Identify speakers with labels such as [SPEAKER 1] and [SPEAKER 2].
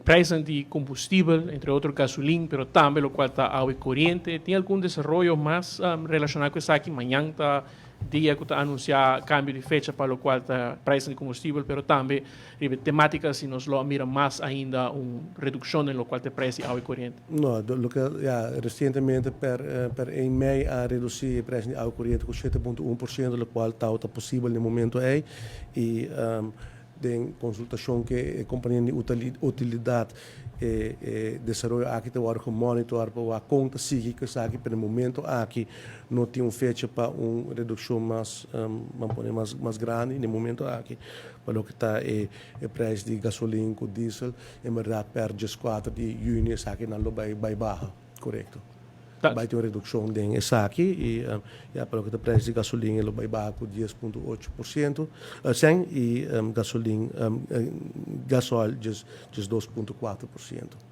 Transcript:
[SPEAKER 1] preços de combustível, entre outros gasolina, pero também o qual está água e corrente. Tem algum desenvolvimento mais relacionado com isso aqui? Amanhã está dia que está anunciar cambio de fecha para o qual está preço de combustível, pero também temáticas se nos lo mira mais ainda uma redução no qual está preço de água e corrente.
[SPEAKER 2] No, lo que recentemente per 1 mei ha ridotto i prezzi di acqua corrente con 7,1%, lo quale è possibile nel momento è e de consultação que a companhia de utilidade e desenvolvimento aqui tem que monitorar para a conta seguir que aqui pelo momento aqui não tem uma fecha para uma redução mais grande no momento aqui para o que está o preço de gasolina com diesel em verdade per 4 de junho aqui não vai baixo, correto? Vai ter uma redução de aqui e para o que está o preço de gasolina ele vai baixo com 10,8%, e gasolina gasóleo 2,4%.